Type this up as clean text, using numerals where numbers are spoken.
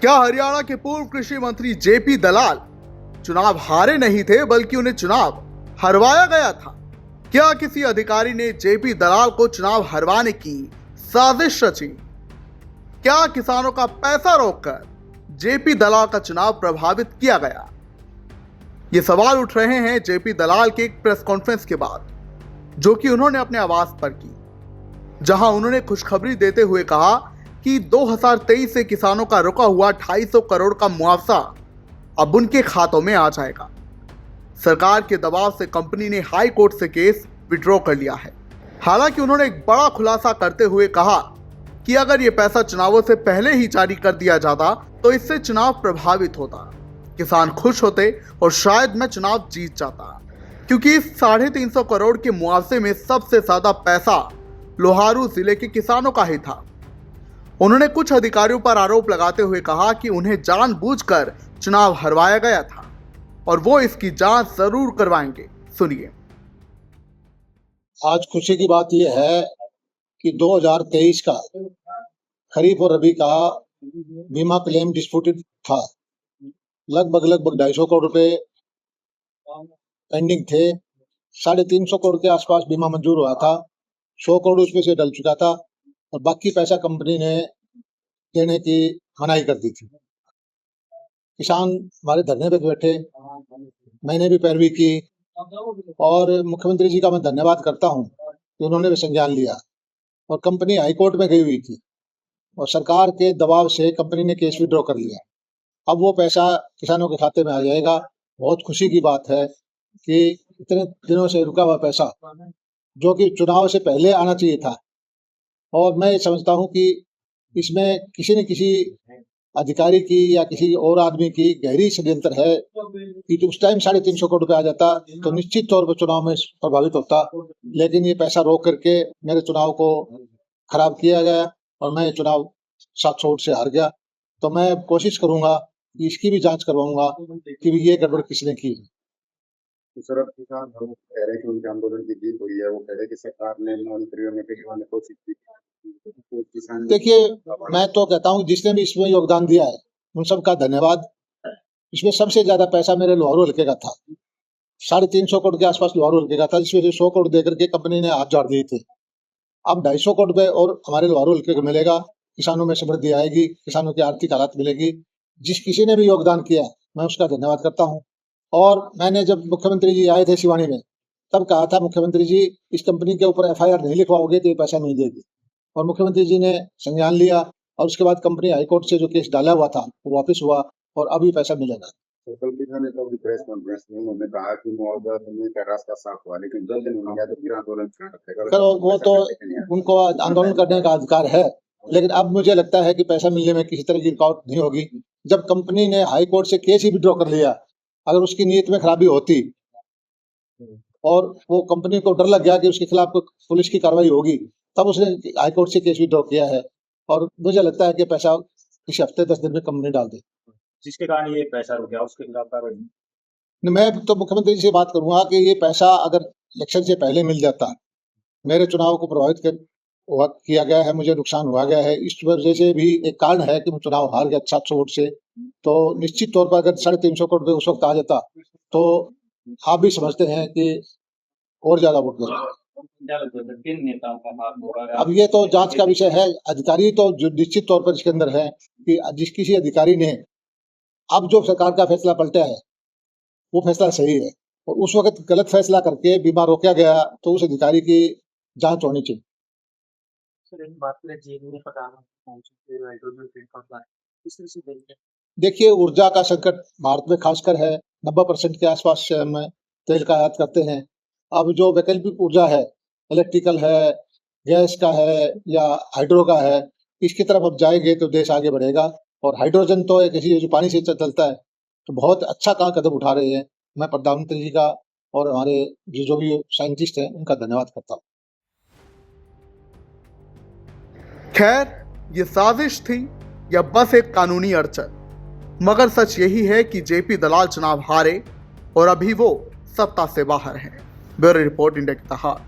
क्या हरियाणा के पूर्व कृषि मंत्री जेपी दलाल चुनाव हारे नहीं थे बल्कि उन्हें चुनाव हरवाया गया था? क्या किसी अधिकारी ने जेपी दलाल को चुनाव हरवाने की साजिश रची? क्या किसानों का पैसा रोककर जेपी दलाल का चुनाव प्रभावित किया गया? ये सवाल उठ रहे हैं जेपी दलाल के एक प्रेस कॉन्फ्रेंस के बाद, जो कि उन्होंने अपने आवास पर की, जहां उन्होंने खुशखबरी देते हुए कहा कि 2023 से किसानों का रुका हुआ 250 करोड़ का मुआवजा अब उनके खातों में आ जाएगा। सरकार के दबाव से कंपनी ने हाई कोर्ट से केस विड्रॉ कर लिया है। हालांकि उन्होंने एक बड़ा खुलासा करते हुए कहा कि अगर ये पैसा चुनावों से पहले ही जारी कर दिया जाता तो इससे चुनाव प्रभावित होता, किसान खुश होते और शायद मैं चुनाव जीत जाता, क्योंकि इस 350 करोड़ के मुआवजे में सबसे ज्यादा पैसा लोहारू जिले के किसानों का ही था। उन्होंने कुछ अधिकारियों पर आरोप लगाते हुए कहा कि उन्हें जानबूझकर चुनाव हरवाया गया था और वो इसकी जांच जरूर करवाएंगे। सुनिए। आज खुशी की बात यह है कि 2023 का खरीफ और रबी का बीमा क्लेम डिस्प्यूटेड था। लगभग 250 करोड़ रुपए पेंडिंग थे। 350 करोड़ के आसपास बीमा मंजूर हुआ था। 100 करोड़ उसमें से डल चुका था और बाकी पैसा कंपनी ने देने की मनाही कर दी थी। किसान हमारे धरने पे बैठे, मैंने भी पैरवी की और मुख्यमंत्री जी का मैं धन्यवाद करता हूं कि उन्होंने भी संज्ञान लिया और कंपनी हाईकोर्ट में गई हुई थी और सरकार के दबाव से कंपनी ने केस विड्रॉ कर लिया। अब वो पैसा किसानों के खाते में आ जाएगा। बहुत खुशी की बात है कि इतने दिनों से रुका हुआ पैसा, जो कि चुनाव से पहले आना चाहिए था, और मैं ये समझता हूं कि इसमें किसी न किसी अधिकारी की या किसी और आदमी की गहरी षड्यंत्र है कि उस टाइम 350 करोड़ रुपए आ जाता तो निश्चित तौर पर चुनाव में प्रभावित होता, लेकिन ये पैसा रोक करके मेरे चुनाव को खराब किया गया और मैं चुनाव 700 वोट से हार गया। तो मैं कोशिश करूंगा कि इसकी भी जांच करवाऊंगा कि ये गड़बड़ किसने की। सर, अब किसान कह रहे हैं कि उनके आंदोलन की जीत हुई है। वो कह रहे हैं कि सरकार ने मंत्रियों ने कोशिश की। देखिए, मैं तो कहता हूँ जिसने भी इसमें योगदान दिया है उन सबका धन्यवाद। इसमें सबसे ज्यादा पैसा मेरे लोहारू हल्के का था। 350 करोड़ के आसपास लोहारू हल्के का था, जिसमें से 100 करोड़ देकर के कंपनी ने हाथ जोड़ दिए थे। अब 250 करोड़ रुपए और हमारे लोहारू हल्के को मिलेगा। किसानों में समृद्धि आएगी, किसानों की आर्थिक हालत मिलेगी। जिस किसी ने भी योगदान किया मैं उसका धन्यवाद करता हूँ। और मैंने जब मुख्यमंत्री जी आए थे शिवानी में, तब कहा था मुख्यमंत्री जी इस कंपनी के ऊपर FIR नहीं लिखवाओगे तो ये पैसा नहीं देगी, और मुख्यमंत्री जी ने संज्ञान लिया और उसके बाद कंपनी हाईकोर्ट से जो केस डाला हुआ था वो वापस हुआ और अभी पैसा मिलेगा। प्रेस कॉन्फ्रेंस में उन्होंने कहा कि मुआवजा देने का रास्ता साफ हुआ, लेकिन जल्द नहीं होगा तो फिर आंदोलन करो। वो तो उनको आंदोलन करने का अधिकार है, लेकिन अब मुझे लगता है कि पैसा मिलने में किसी तरह की रुकावट नहीं होगी। जब कंपनी ने हाईकोर्ट से केस ही विड्रॉ कर लिया, अगर उसकी नीयत में खराबी होती और वो कंपनी को डर लग गया कि उसके खिलाफ पुलिस की कार्रवाई होगी, तब उसने हाईकोर्ट से केस विड्रॉ किया है और मुझे लगता है कि पैसा इस हफ्ते 10 दिन में कंपनी डाल दे। जिसके कारण ये पैसा रुक गया उसके खिलाफ कार्रवाई। मैं तो मुख्यमंत्री जी से बात करूंगा कि ये पैसा अगर इलेक्शन से पहले मिल जाता, मेरे चुनाव को प्रभावित किया गया है, मुझे नुकसान हुआ गया है, इस वजह से भी एक कारण है कि मैं चुनाव हार गया 700 वोट से। तो निश्चित तौर पर अगर 350 करोड़ रुपए उस वक्त आ जाता तो आप भी समझते हैं कि और ज्यादा वोट मिलता। अब ये तो जांच का विषय है। अधिकारी तो जो निश्चित तौर पर इसके अंदर है कि जिस किसी अधिकारी ने अब जो सरकार का फैसला पलटा है वो फैसला सही है, और उस वक्त गलत फैसला करके बीमा रोका गया तो उस अधिकारी की जांच होनी चाहिए। देखिए, ऊर्जा का संकट भारत में खासकर है। 90% के आसपास हम तेल का आयात करते हैं। अब जो वैकल्पिक ऊर्जा है, इलेक्ट्रिकल है, गैस का है या हाइड्रो का है, इसकी तरफ अब जाएंगे तो देश आगे बढ़ेगा। और हाइड्रोजन तो एक ऐसी जो पानी से चलता है, तो बहुत अच्छा कदम उठा रहे हैं। मैं प्रधानमंत्री जी का और हमारे जो भी साइंटिस्ट हैं उनका धन्यवाद करता हूँ। खैर, ये साजिश थी या बस एक कानूनी अड़चन, मगर सच यही है कि जेपी दलाल चुनाव हारे और अभी वो सत्ता से बाहर हैं। ब्यूरो रिपोर्ट, इंडिया की तहार।